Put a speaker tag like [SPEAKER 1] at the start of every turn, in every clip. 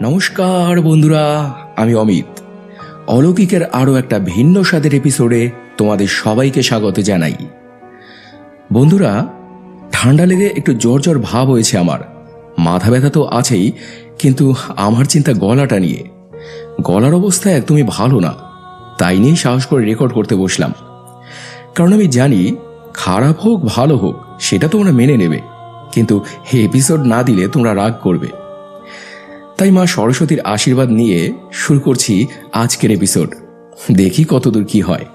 [SPEAKER 1] নমস্কার বন্ধুরা, আমি অমিত। অলৌকিকের আরও একটা ভিন্ন স্বাদের এপিসোডে তোমাদের সবাইকে স্বাগত জানাই। বন্ধুরা, ঠান্ডা লেগে একটু জ্বর জ্বর ভাব হয়েছে আমার। মাথা ব্যথা তো আছেই, কিন্তু আমার চিন্তা গলাটা নিয়ে। গলার অবস্থা একদমই ভালো না, তাই নিয়েই সাহস করে রেকর্ড করতে বসলাম। কারণ আমি জানি খারাপ হোক ভালো হোক সেটা তোমরা মেনে নেবে, কিন্তু এপিসোড না দিলে তোমরা রাগ করবে। তাই মা সরস্বতীর আশীর্বাদ নিয়ে শুরু করছি আজকের এপিসোড। দেখি কতদূর কি হয়।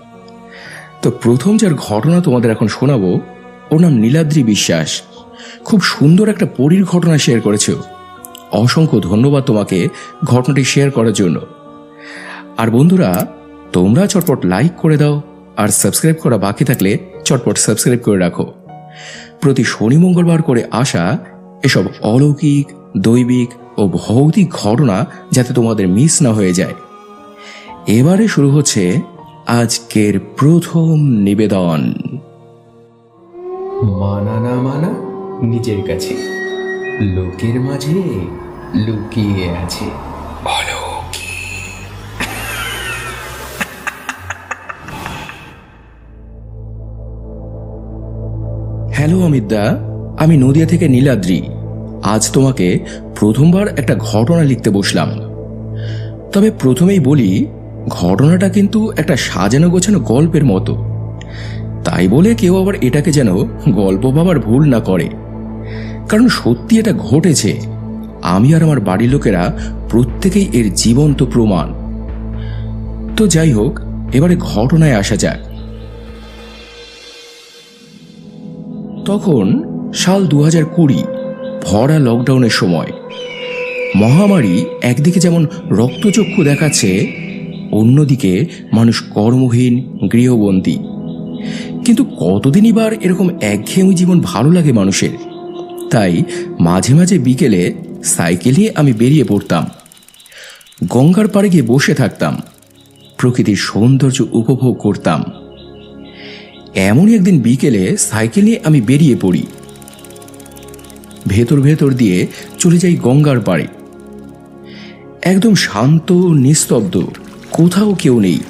[SPEAKER 1] তো প্রথম যার ঘটনা তোমাদের এখন শোনাবো, ওর নাম নীলাদ্রি বিশ্বাস। খুব সুন্দর একটা পরীর ঘটনা শেয়ার করেছ। অসংখ্য ধন্যবাদ তোমাকে ঘটনাটি শেয়ার করার জন্য। আর বন্ধুরা, তোমরা চটপট লাইক করে দাও, আর সাবস্ক্রাইব করা বাকি থাকলে চটপট সাবস্ক্রাইব করে রাখো। প্রতি শনি মঙ্গলবার করে আসা এসব অলৌকিক, দৈবিক ও ভৌতিক ঘটনা যাতে তোমাদের মিস না হয়ে যায়। এবারে শুরু হচ্ছে আজকের প্রথম নিবেদন।
[SPEAKER 2] মানা না মানা নিজের কাছে, লোকের মাঝে লুকিয়ে আছে অলৌকিক।
[SPEAKER 1] হ্যালো অমিতদা, আমি নদিয়া থেকে নীলাদ্রি। আজ তোমাকে প্রথমবার একটা ঘটনা লিখতে বসলাম। তবে প্রথমেই বলি, ঘটনাটা কিন্তু একটা সাজানো গোছানো গল্পের মতো। তাই বলে কেউ আবার এটাকে যেন গল্প ভাবার ভুল না করে, কারণ সত্যি এটা ঘটেছে। আমি আর আমার বাড়ির লোকেরা প্রত্যেকেই এর জীবন্ত প্রমাণ। তো যাই হোক, এবারে ঘটনায় আসা যাক। তখন সাল 2020, ভরা লকডাউনের সময়। মহামারী একদিকে যেমন রক্তচক্ষু দেখাচ্ছে, অন্যদিকে মানুষ কর্মহীন, গৃহবন্দী। কিন্তু কতদিনই বার এরকম একঘেয়েমি জীবন ভালো লাগে মানুষের। তাই মাঝে মাঝে বিকেলে সাইকেল নিয়ে আমি বেরিয়ে পড়তাম। গঙ্গার পাড়ে গিয়ে বসে থাকতাম, প্রকৃতির সৌন্দর্য উপভোগ করতাম। এমনই একদিন বিকেলে সাইকেল নিয়ে আমি বেরিয়ে পড়ি। ভেতর ভেতর দিয়ে চলে যাই গঙ্গার পাড়ে। একদম শান্ত, নিস্তব্ধ, কোথাও কেউ নেই।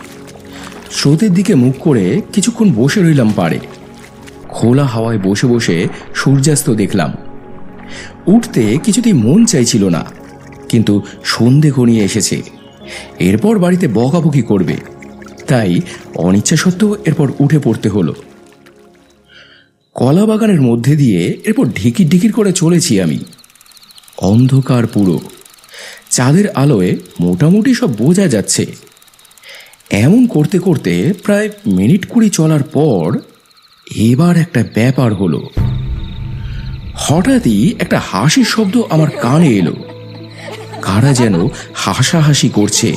[SPEAKER 1] স্রোতের দিকে মুখ করে কিছুক্ষণ বসে রইলাম পাড়ে। খোলা হাওয়ায় বসে বসে সূর্যাস্ত দেখলাম। উঠতে কিছুতেই মন চাইছিল না, কিন্তু সন্ধে ঘনিয়ে এসেছে। এরপর বাড়িতে বকাবকি করবে, তাই অনিচ্ছা সত্ত্বেও এরপর উঠে পড়তে হলো। কলা বাগানের মধ্যে দিয়ে এরপর ঢিকির ঢিকির করে চলেছি আমি। অন্ধকার পুরো, চাঁদের আলোয় মোটামুটি সব বোঝা যাচ্ছে। এমন করতে করতে প্রায় মিনিট 20 চলার পর এবার একটা ব্যাপার হলো। হঠাৎই একটা হাসির শব্দ আমার কানে এলো। কারা যেন হাসাহাসি করছে,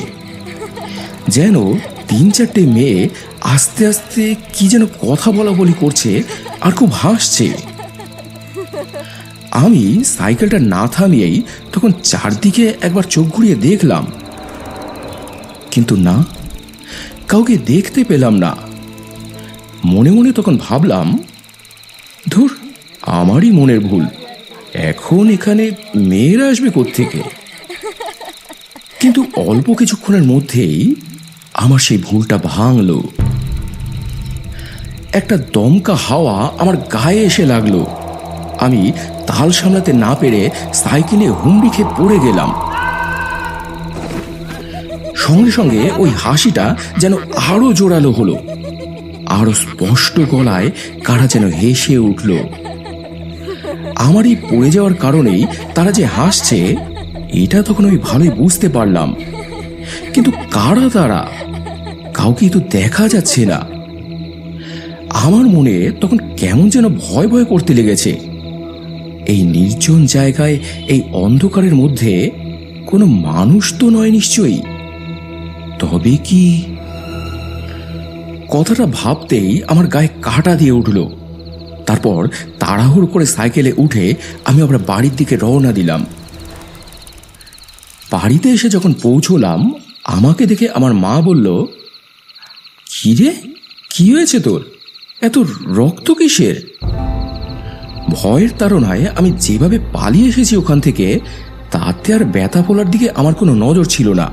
[SPEAKER 1] যেন 3-4টে মেয়ে আস্তে আস্তে কি যেন কথা বলা বলি করছে আর খুব হাসছে। আমি সাইকেলটা না থামিয়েই তখন চারদিকে একবার চোখ ঘুরিয়ে দেখলাম, কিন্তু না, কাউকে দেখতে পেলাম না। মনে মনে তখন ভাবলাম, ধুর, আমারই মনের ভুল। এখন এখানে মেয়েরা আসবে কোত্থেকে? কিন্তু অল্প কিছুক্ষণের মধ্যেই আমার সেই ভুলটা ভাঙল। একটা দমকা হাওয়া আমার গায়ে এসে লাগলো। আমি তাল সামলাতে না পেরে সাইকেলে হুমড়ি খেয়ে পড়ে গেলাম। সঙ্গে সঙ্গে ওই হাসিটা যেন আরো জোরালো হলো। আরো স্পষ্ট গলায় কারা যেন হেসে উঠল। আমার এই পড়ে যাওয়ার কারণেই তারা যে হাসছে, এটা তখন আমি ভালোই বুঝতে পারলাম। কিন্তু কারা তারা? কাউকেই তো দেখা যাচ্ছে না। আমার মনে তখন কেমন যেন ভয় ভয় করতে লেগেছে। এই নির্জন জায়গায়, এই অন্ধকারের মধ্যে কোনো মানুষ তো নয় নিশ্চয়ই। তবে কি? কথাটা ভাবতেই আমার গায়ে কাঁটা দিয়ে উঠল। তারপর তাড়াহুড়ো করে সাইকেলে উঠে আমি আবার বাড়ির দিকে রওনা দিলাম। বাড়িতে এসে যখন পৌঁছলাম, আমাকে দেখে আমার মা বলল, কি রে, কি হয়েছে তোর? এত রক্ত কিসের? ভয়ের তাড়নায় আমি যেভাবে পালিয়ে এসেছি ওখান থেকে, তাতে আর ব্যথা ফোলার দিকে আমার কোনো নজর ছিল না।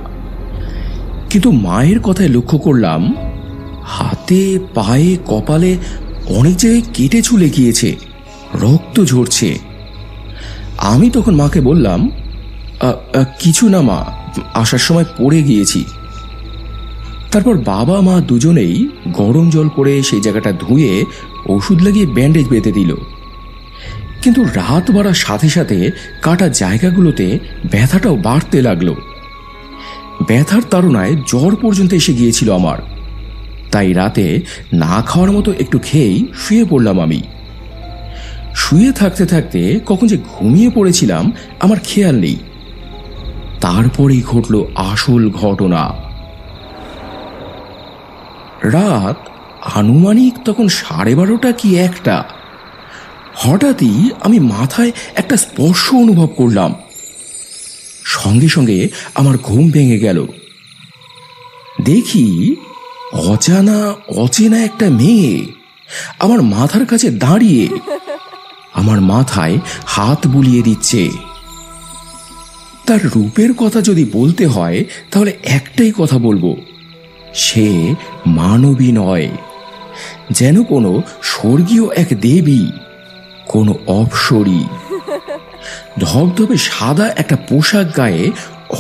[SPEAKER 1] কিন্তু মায়ের কথায় লক্ষ্য করলাম হাতে, পায়ে, কপালে অনেক জায়গায় কেটে চুলে গিয়েছে, রক্ত ঝরছে। আমি তখন মাকে বললাম, কিছু না মা, আসার সময় পড়ে গিয়েছি। তারপর বাবা মা দুজনেই গরম জল করে সেই জায়গাটা ধুয়ে ওষুধ লাগিয়ে ব্যান্ডেজ বেঁধে দিল। কিন্তু রাত বাড়ার সাথে সাথে কাটা জায়গাগুলোতে ব্যথাটাও বাড়তে লাগলো। ব্যথার তাড়নায় জ্বর পর্যন্ত এসে গিয়েছিল আমার। তাই রাতে না খাওয়ার মতো একটু খেয়েই শুয়ে পড়লাম আমি। শুয়ে থাকতে থাকতে কখন যে ঘুমিয়ে পড়েছিলাম আমার খেয়াল নেই। তারপরেই ঘটল আসল ঘটনা। রাত আনুমানিক তখন 12:30 কি 1টা। হঠাৎই আমি মাথায় একটা স্পর্শ অনুভব করলাম। সঙ্গে সঙ্গে আমার ঘুম ভেঙে গেল। দেখি অচেনা একটা মেয়ে আমার মাথার কাছে দাঁড়িয়ে আমার মাথায় হাত বুলিয়ে দিচ্ছে। তার রূপের কথা যদি বলতে হয় তাহলে একটাই কথা বলবো, সে মানবী নয়, যেন কোনো স্বর্গীয় এক দেবী, কোনো অপ্সরী। ধবধবে সাদা একটা পোশাক গায়ে,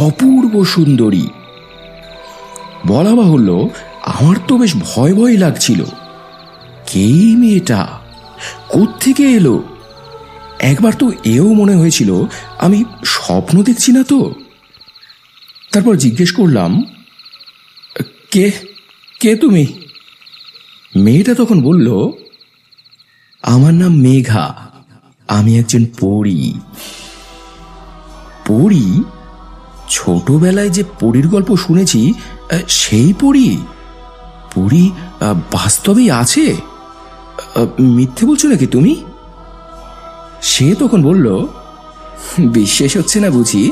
[SPEAKER 1] অপূর্ব সুন্দরী। বলা বাহুল্য আমার তো বেশ ভয় ভয় লাগছিল। কে মেয়েটা, কোত্থেকে এলো? একবার তো এও মনে হয়েছিল আমি স্বপ্ন দেখছি না তো। তারপর জিজ্ঞেস করলাম, কে কে তুমি? মেয়েটা তখন বলল, আমার নাম মেঘা, আমি একজন পরী। পরী? ছোটবেলায় যে পরীর গল্প শুনেছি সেই পরী? পরী বাস্তবেই আছে? মিথ্যে বলছো নাকি তুমি? সে তখন বলল, বিশ্বাস হচ্ছে না বুঝি?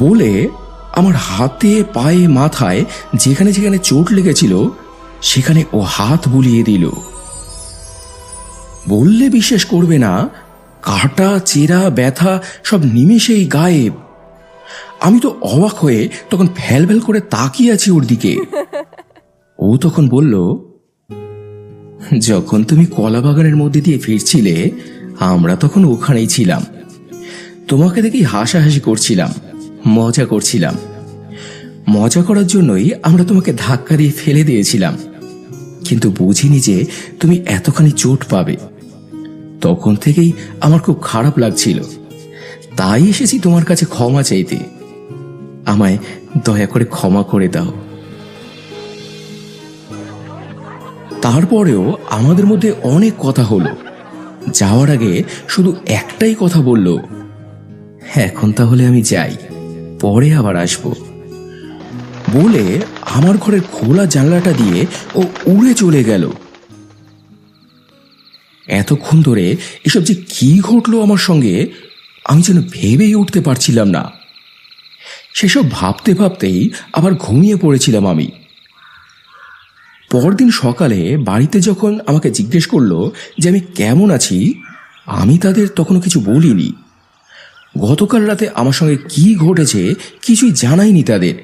[SPEAKER 1] বলে আমার হাতে, পায়ে, মাথায় যেখানে যেখানে চোট লেগেছিল সেখানে ও হাত বুলিয়ে দিল। বললে বিশ্বাস করবে না, কাটা, চেরা, ব্যথা সব নিমেষেই গায়েব। আমি তো অবাক হয়ে তখন ফ্যাল ফ্যাল করে তাকিয়ে আছি ওর দিকে। ও তখন বলল, যখন তুমি কলা বাগানের মধ্যে দিয়ে ফিরছিলে আমরা তখন ওখানেই ছিলাম। তোমাকে দেখেই হাসাহাসি করছিলাম, মজা করছিলাম। মজা করার জন্যই আমরা তোমাকে ধাক্কা দিয়ে ফেলে দিয়েছিলাম, কিন্তু বুঝিনি যে তুমি এতখানি চোট পাবে। তখন থেকেই আমার খুব খারাপ লাগছিল, তাই এসেছি তোমার কাছে ক্ষমা চাইতে। আমায় দয়া করে ক্ষমা করে দাও। তারপরেও আমাদের মধ্যে অনেক কথা হলো। যাওয়ার আগে শুধু একটাই কথা বলল, এখন তাহলে আমি যাই, পরে আবার আসব। বলে আমার ঘরের খোলা জানলাটা দিয়ে ও উড়ে চলে গেল। এতক্ষণ ধরে এসব যে কি ঘটলো আমার সঙ্গে আমি যেন ভেবেই উঠতে পারছিলাম না। সেসব ভাবতে ভাবতেই আবার ঘুমিয়ে পড়েছিলাম আমি। পরদিন সকালে বাড়িতে যখন আমাকে জিজ্ঞেস করলো যে আমি কেমন আছি, আমি তাদের তখনও কিছু বলিনি। গতকাল রাতে আমার সঙ্গে কি ঘটেছে কিছুই জানাইনি তাদের।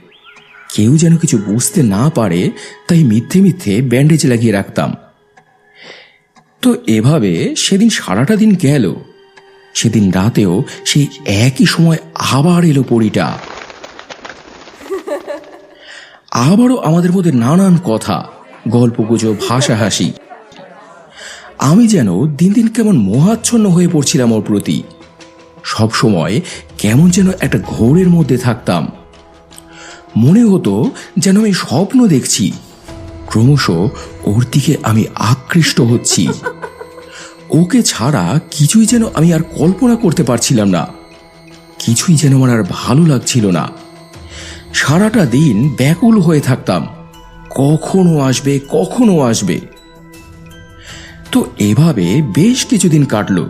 [SPEAKER 1] কেউ যেন কিছু বুঝতে না পারে তাই মিথ্যে মিথ্যে ব্যান্ডেজ লাগিয়ে রাখতাম। তো এভাবে সেদিন সারাটা দিন গেল। সেদিন রাতেও সেই একই সময় আবার এলো পরীটা। আবারও আমাদের মধ্যে নানান কথা, গল্পগুজব, হাসাহাসি। আমি যেন দিন দিন কেমন মোহাচ্ছন্ন হয়ে পড়ছিলাম ওর প্রতি। সবসময় কেমন যেন একটা ঘোরের মধ্যে থাকতাম। মনে হতো যেন আমি স্বপ্ন দেখছি। ক্রমশ ওর দিকে আমি আকৃষ্ট হচ্ছি। ওকে ছাড়া কিছুই যেন আমি আর কল্পনা করতে পারছিলাম না। কিছুই যেন আমার আর ভালো লাগছিল না। সারাটা দিন ব্যাকুল হয়ে থাকতাম, কখনো আসবে কখনো আসবে। তো এভাবে বেশ কিছুদিন কাটলো।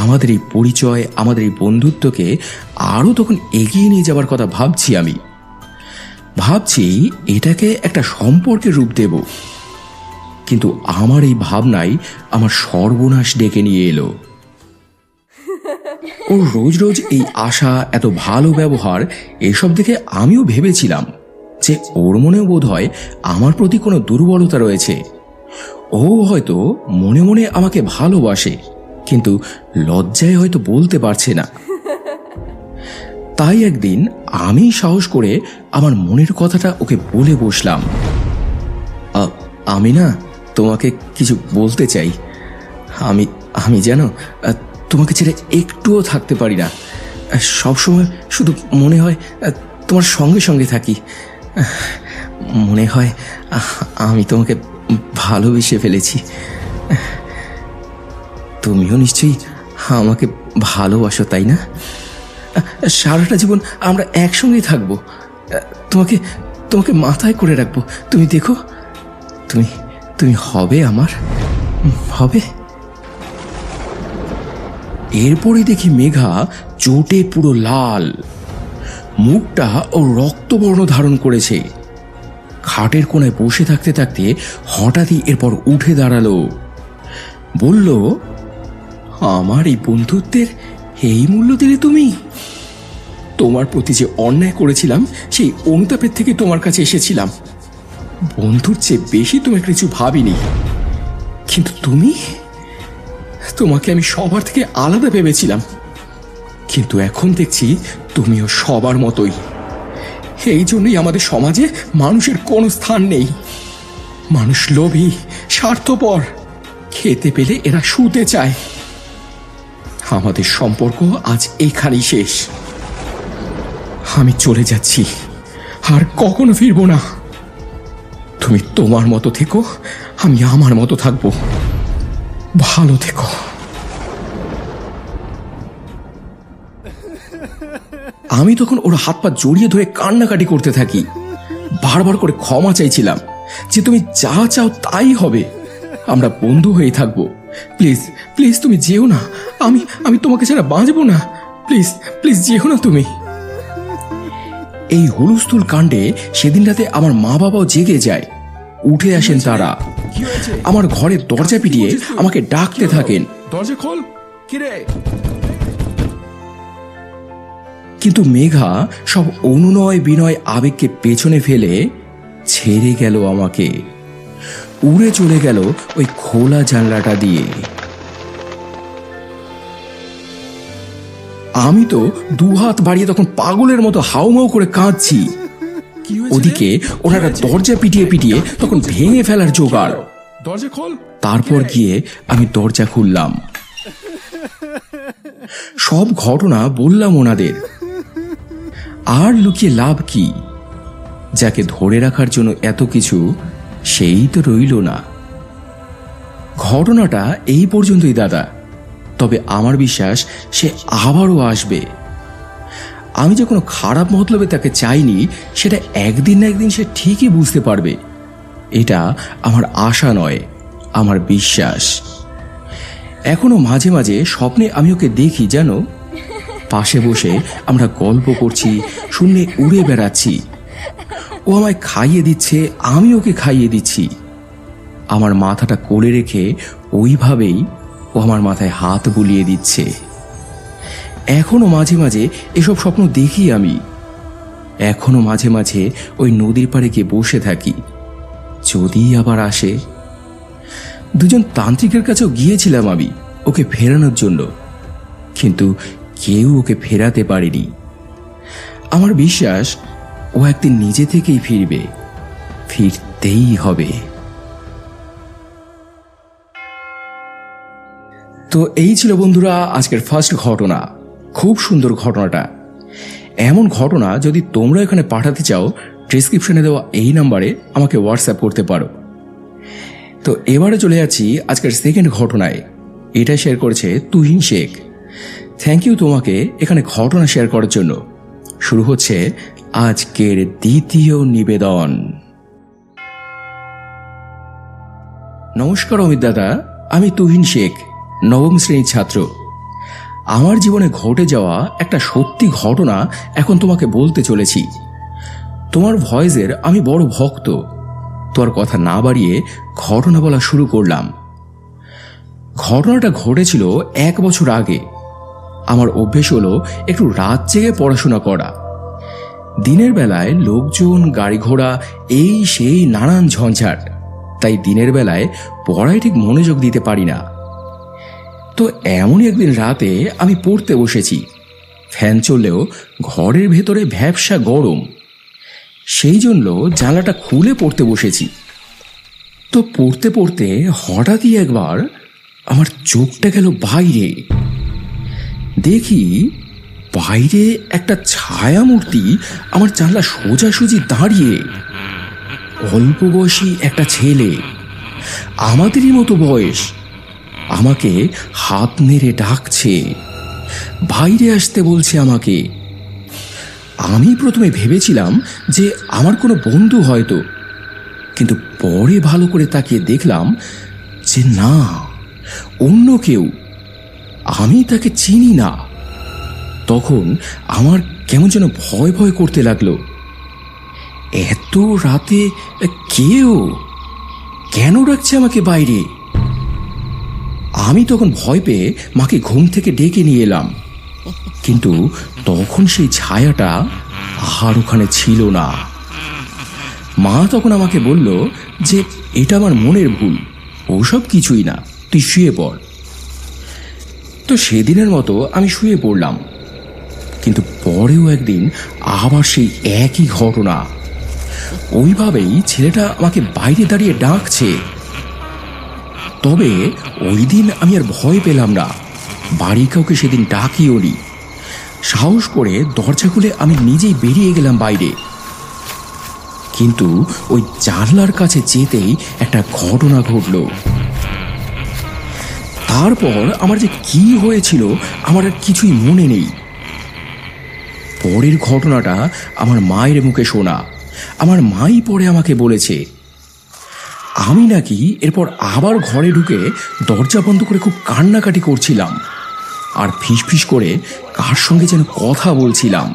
[SPEAKER 1] আমাদের এই পরিচয়, আমাদের এই বন্ধুত্বকে আরো তখন এগিয়ে নিয়ে যাবার কথা ভাবছি আমি। ভাবছি এটাকে একটা সম্পর্কের রূপ দেব। কিন্তু আমার এই ভাবনাই আমার সর্বনাশ ডেকে নিয়ে এলো। ওর রোজ রোজ এই আশা, এত ভালো ব্যবহার, এসব দেখে আমিও ভেবেছিলাম যে ওর মনেও বোধ হয় আমার প্রতি কোনো দুর্বলতা রয়েছে। ও হয়তো মনে মনে আমাকে ভালোবাসে, কিন্তু লজ্জায় হয়তো বলতে পারছে না। তাই একদিন আমি সাহস করে আমার মনের কথাটা ওকে বলে বসলাম। আমি না তোমাকে কিছু বলতে চাই। আমি আমি জানো, তোমাকে ছেড়ে একটুও থাকতে পারি না। সবসময় শুধু মনে হয় তোমার সঙ্গে সঙ্গে থাকি। মনে হয় আমি তোমাকে ভালোবেসে ফেলেছি। তুমিও নিশ্চয়ই আমাকে ভালোবাসো, তাই না? সারাটা জীবন আমরা একসঙ্গেই থাকবো। তোমাকে তোমাকে মাথায় করে রাখবো। তুমি দেখো, তুমি তুমি হবে আমার, হবে। এরপরে দেখি মেঘা চোটে পুরো লাল, মুখটা ও রক্তবর্ণ ধারণ করেছে। খাটের কোণায় বসে থাকতে থাকতে হঠাৎই এরপর উঠে দাঁড়ালো, বলল, আমার এই বন্ধুত্বের এই মূল্য দিলে তুমি? তোমার প্রতি যে অন্যায় করেছিলাম সেই অনুতাপের থেকে তোমার কাছে এসেছিলাম। বন্ধুর চেয়ে বেশি তোমার কিছু ভাবিনি, কিন্তু তোমাকে আমি সবার থেকে আলাদা ভেবেছিলাম। কিন্তু এখন দেখছি তুমিও সবার মতোই। এই জন্যই আমাদের সমাজে মানুষের কোনো স্থান নেই। মানুষ লোভী, স্বার্থপর, খেতে পেলে এরা শুতে চায়। আমাদের সম্পর্ক আজ এখানেই শেষ। আমি চলে যাচ্ছি, আর কখনো ফিরবো না। তুমি তোমার মতো থেকো, আমি আমার মতো থাকবো। ভালো থেকো। আমি তখন ওর হাত পা জড়িয়ে ধরে কান্নাকাটি করতে থাকি। বারবার করে ক্ষমা চাইছিলাম যে তুমি যা চাও তাই হবে, আমরা বন্ধু হয়ে থাকবো। প্লিজ প্লিজ তুমি যেও না, আমি তোমাকে ছাড়া বাঁচবো না। প্লিজ প্লিজ যেও না তুমি। এই হুলস্থুল কাণ্ডে সেদিন রাতে আমার মা বাবাও জেগে যায়। উঠে আসেন তারা, আমার ঘরের দরজা পিটিয়ে আমাকে ডাকতে থাকেন, দরজা খোল, কিরে। কিন্তু মেঘা সব অনুনয় বিনয় আবেগকে পেছনে ফেলে ছেড়ে গেল আমাকে, উড়ে চলে গেল ওই খোলা জানলাটা দিয়ে। আমি তো দুহাত বাড়িয়ে তখন পাগলের মতো হাউমাউ করে কাঁদছি। ওদিকে ওনারা দরজা পিটিয়ে পিটিয়ে তখন ভেঙে ফেলার জোগাড়। দরজা খোল। তারপর গিয়ে আমি দরজা খুললাম, সব ঘটনা বললাম ওনাদের। আর লুকিয়ে লাভ কি? যাকে ধরে রাখার জন্য এত কিছু, সেই তো রইল না। ঘটনাটা এই পর্যন্তই দাদা, তবে আমার বিশ্বাস সে আবারও আসবে। আমি যে কোনো খারাপ মতলবে তাকে চাইনি, সেটা একদিন না একদিন সে ঠিকই বুঝতে পারবে। এটা আমার আশা নয়, আমার বিশ্বাস। এখনো মাঝে মাঝে স্বপ্নে আমি ওকে দেখি, জানো, পাশে বসে আমরা গল্প করছি, শূন্যে উড়ে বেড়াচ্ছি। ও আমায় খাইয়ে দিচ্ছে, আমি ওকে খাইয়ে দিচ্ছি। আমার মাথাটা কোলে রেখে ওইভাবেই ও আমার মাথায় হাত বুলিয়ে দিচ্ছে। এখনো মাঝে মাঝে এসব স্বপ্ন দেখি আমি। এখনো মাঝে মাঝে ওই নদীর পাড়ে গিয়ে বসে থাকি, যদি আবার আসে। দুজন তান্ত্রিকের কাছেও গিয়েছিলাম আমি ওকে ফেরানোর জন্য, কিন্তু কেউ ওকে ফেরাতে পারেনি। আমার বিশ্বাস ও একদিন নিজে থেকেই ফিরবে, ফিরতেই হবে। তো এই ছিল বন্ধুরা আজকের ফার্স্ট ঘটনা। খুব সুন্দর ঘটনাটা। এমন ঘটনা যদি তোমরা এখানে পাঠাতে চাও, ডেসক্রিপশনে দেওয়া এই নাম্বারে আমাকে হোয়াটসঅ্যাপ করতে পারো। তো এবারে চলে যাচ্ছি আজকের সেকেন্ড ঘটনায়। এটা শেয়ার করেছে তুহিন শেখ। থ্যাংক ইউ তোমাকে এখানে ঘটনা শেয়ার করার জন্য। শুরু হচ্ছে আজকের দ্বিতীয় নিবেদন। নমস্কার অমিত দাদা, আমি তুহিন শেখ, নবম শ্রেণীর ছাত্র। আমার জীবনে ঘটে যাওয়া একটা সত্যি ঘটনা এখন তোমাকে বলতে চলেছি। তোমার ভয়েসের আমি বড় ভক্ত। তোমার কথা না বাড়িয়ে ঘটনা বলা শুরু করলাম। ঘটনাটা ঘটেছিল 1 বছর আগে। আমার অভ্যেস হলো একটু রাত জেগে পড়াশোনা করা। দিনের বেলায় লোকজন, গাড়ি ঘোড়া, এই সেই নানান ঝঞ্ঝাট, তাই দিনের বেলায় পড়ায় ঠিক মনোযোগ দিতে পারি না। তো এমনই একদিন রাতে আমি পড়তে বসেছি। ফ্যান চললেও ঘরের ভেতরে ভ্যাপসা গরম, সেই জন্য জানলাটা খুলে পড়তে বসেছি। তো পড়তে পড়তে হঠাৎই একবার আমার চোখটা গেল বাইরে। দেখি বাইরে একটা ছায়া মূর্তি আমার জানলা সোজাসুজি দাঁড়িয়ে। অল্প বয়সী একটা ছেলে, আমাদেরই মতো বয়স, আমাকে হাত নেড়ে ডাকছে, বাইরে আসতে বলছে আমাকে। আমি প্রথমে ভেবেছিলাম যে আমার কোনো বন্ধু হয়তো, কিন্তু পরে ভালো করে তাকিয়ে দেখলাম যে না, অন্য কেউ। আমি তাকে চিনি না। তখন আমার কেমন যেন ভয় ভয় করতে লাগলো। এত রাতে কেউ কেন ডাকছে আমাকে বাইরে? আমি তখন ভয় পেয়ে মাকে ঘুম থেকে ডেকে নিয়ে এলাম, কিন্তু তখন সেই ছায়াটা আর ওখানে ছিল না। মা তখন আমাকে বলল যে এটা আমার মনের ভুল, ওসব কিছুই না, তুই শুয়ে পড়। তো সেদিনের মতো আমি শুয়ে পড়লাম, কিন্তু পরেও একদিন আবার সেই একই ঘটনা। ওইভাবেই ছেলেটা আমাকে বাইরে দাঁড়িয়ে ডাকছে। তবে ওই দিন আমি আর ভয় পেলাম না, বাড়ি কাউকে সেদিন ডাকিও নি। সাহস করে দরজা খুলে আমি নিজেই বেরিয়ে গেলাম বাইরে। কিন্তু ওই জানলার কাছে যেতেই একটা ঘটনা ঘটল। তারপর আমার যে কি হয়েছিল আমার আর কিছুই মনে নেই। পরের ঘটনাটা আমার মায়ের মুখে শোনা। আমার মাই পরে আমাকে বলেছে আমি নাকি এরপর আবার ঘরে ঢুকে দরজা বন্ধ করে খুব কান্নাকাটি করছিলাম, আর ফিসফিস করে কার সঙ্গে যেন কথা বলছিলাম।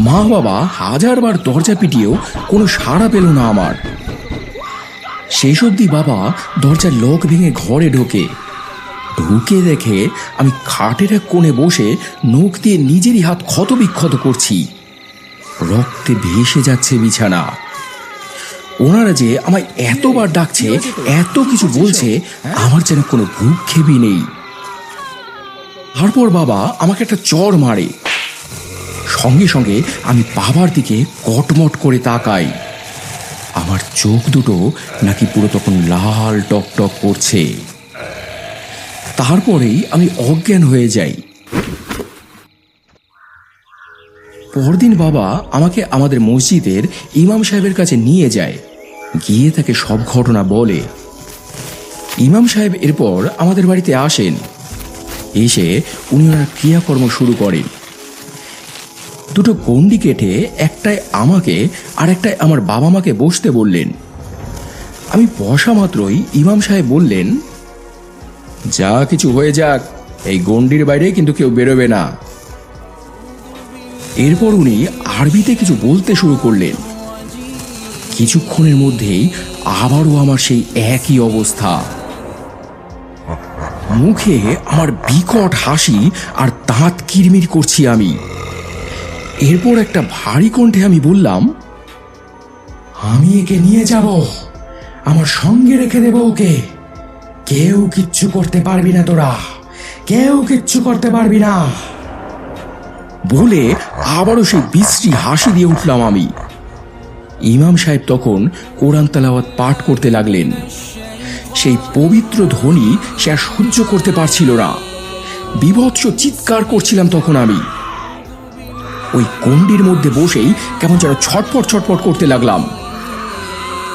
[SPEAKER 1] মা বাবা হাজারবার দরজা পিটিয়েও কোনো সাড়া পেল না আমার। শেষ অবধি বাবা দরজার লক ভেঙে ঘরে ঢুকে দেখে আমি খাটের এক কোণে বসে নখ দিয়ে নিজেরই হাত ক্ষতবিক্ষত করছি। রক্তে ভেসে যাচ্ছে বিছানা। ওনারা যে আমায় এতবার ডাকছে, এত কিছু বলছে, আমার যেন কোনো ভ্রূক্ষেপই নেই। তারপর বাবা আমাকে একটা চড় মারে। সঙ্গে সঙ্গে আমি বাবার দিকে কটমট করে তাকাই। আমার চোখ দুটো নাকি পুরো তখন লাল টকটক করছে। তারপরেই আমি অজ্ঞান হয়ে যাই। পরদিন বাবা আমাকে আমাদের মসজিদের ইমাম সাহেবের কাছে নিয়ে যায়, গিয়ে তাকে সব ঘটনা বলে। ইমাম সাহেব এরপর আমাদের বাড়িতে আসেন। এসে উনি ওনার ক্রিয়াকর্ম শুরু করেন। দুটো গণ্ডি কেটে একটায় আমাকে আর একটায় আমার বাবা মাকে বসতে বললেন। আমি বসা মাত্রই ইমাম সাহেব বললেন, যা কিছু হয়ে যাক, এই গণ্ডির বাইরে কিন্তু কেউ বেরোবে না। এরপর উনি আরবিতে কিছু বলতে শুরু করলেন। কিছুক্ষণের মধ্যেই আবারও আমার সেই একই অবস্থা। মুখে আমার বিকট হাসি আর দাঁত কিরমির করছি আমি। এরপর একটা ভারী কণ্ঠে আমি বললাম, আমি একে নিয়ে যাব, আমার সঙ্গে রেখে দেব ওকে। কেউ কিচ্ছু করতে পারবি না, তোরা কেউ কিচ্ছু করতে পারবি না বলে আবারও সেই বিশ্রী হাসি দিয়ে উঠলাম আমি। ইমাম সাহেব তখন কোরআন তেলাওয়াত পাঠ করতে লাগলেন। সেই পবিত্র ধ্বনি সে আর সহ্য করতে পারছিল না। বীভৎস চিৎকার করছিলাম তখন আমি। ওই গণ্ডির মধ্যে বসেই কেমন যেন ছটফট ছটফট করতে লাগলাম।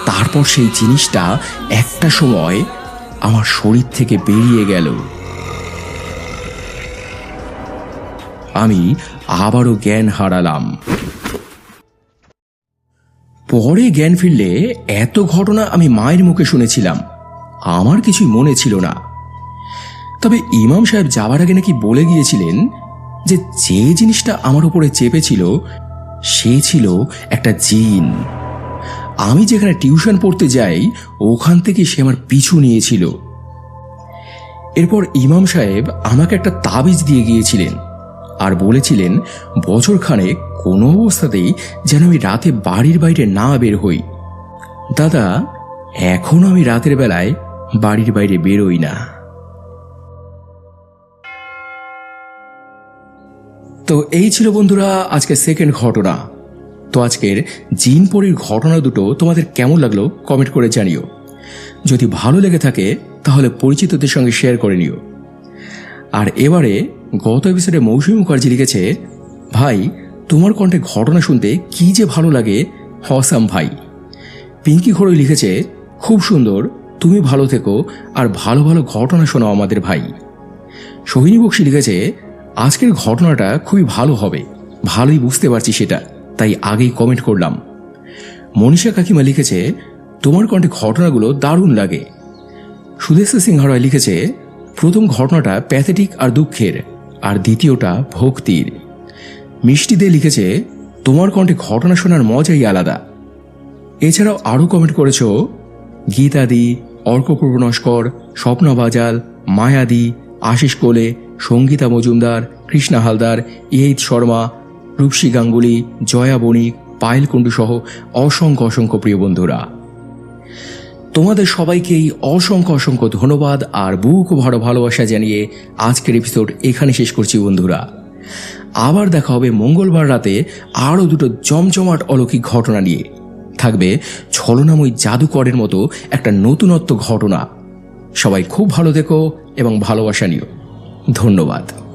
[SPEAKER 1] তারপর সেই জিনিসটা একটা সময় আমার শরীর থেকে বেরিয়ে গেল। আমি আবারও জ্ঞান হারালাম। পরে জ্ঞান ফিরলে এত ঘটনা আমি মায়ের মুখে শুনেছিলাম, আমার কিছুই মনে ছিল না। তবে ইমাম সাহেব যাবার আগে নাকি বলে গিয়েছিলেন যে যে জিনিসটা আমার উপরে চেপেছিল সে ছিল একটা জিন। আমি যেখানে টিউশন পড়তে যাই ওখান থেকে সে আমার পিছু নিয়েছিল। এরপর ইমাম সাহেব আমাকে একটা তাবিজ দিয়ে গিয়েছিলেন আর বলেছিলেন বছরখানেক কোনো অবস্থাতেই যেন আমি রাতে বাড়ির বাইরে না বের হই। দাদা, এখনো আমি রাতের বেলায় বাড়ির বাইরে বেরোই না। তো এই ছিল বন্ধুরা আজকের সেকেন্ড ঘটনা। তো আজকের জিনপরির ঘটনা দুটো তোমাদের কেমন লাগলো কমেন্ট করে জানিও। যদি ভালো লেগে থাকে তাহলে পরিচিতদের সঙ্গে শেয়ার করে নিও। আর এবারে গত এপিসোডে মৌসুমী মুখার্জি লিখেছে, ভাই তোমার কণ্ঠে ঘটনা শুনতে কি যে ভালো লাগে, হসাম ভাই। পিঙ্কি ঘড়ই লিখেছে, খুব সুন্দর, তুমি ভালো থেকো আর ভালো ভালো ঘটনা শোনাও আমাদের ভাই। সোহিনী বক্সি লিখেছে, আজকের ঘটনাটা খুবই ভালো হবে, ভালোই বুঝতে পারছি সেটা, তাই আগেই কমেন্ট করলাম। মনীষা কাকিমা লিখেছে, তোমার কণ্ঠে ঘটনাগুলো দারুণ লাগে। সুদেশা সিংহ রায় লিখেছে, প্রথম ঘটনাটা প্যাথেটিক আর দুঃখের, আর দ্বিতীয়টা ভক্তির। মিষ্টি দে লিখেছে, তোমার কণ্ঠে ঘটনা শোনার মজাই আলাদা। এছাড়াও আরও কমেন্ট করেছ গীতাদি, অর্কপূর্ব নস্কর, স্বপ্না বাজাল, মায়াদি, আশিস কোলে, সঙ্গীতা মজুমদার, কৃষ্ণা হালদার, ইহিত শর্মা, রূপসী গাঙ্গুলি, জয়া বণিক, পায়েল কুণ্ডু সহ অসংখ্য অসংখ্য প্রিয় বন্ধুরা, তোমাদের সবাইকেই অসংখ্য অসংখ্য ধন্যবাদ আর বুক ভরা ভালোবাসা জানিয়ে আজকের এপিসোড এখানে শেষ করছি বন্ধুরা। আবার দেখা হবে মঙ্গলবার রাতে আরও দুটো জমজমাট অলৌকিক ঘটনা নিয়ে। থাকবে ছলনাময়ী জাদুকরের মতো একটা নতুনত্ব ঘটনা। সবাই খুব ভালো থেকো এবং ভালোবাসা নিও। ধন্যবাদ।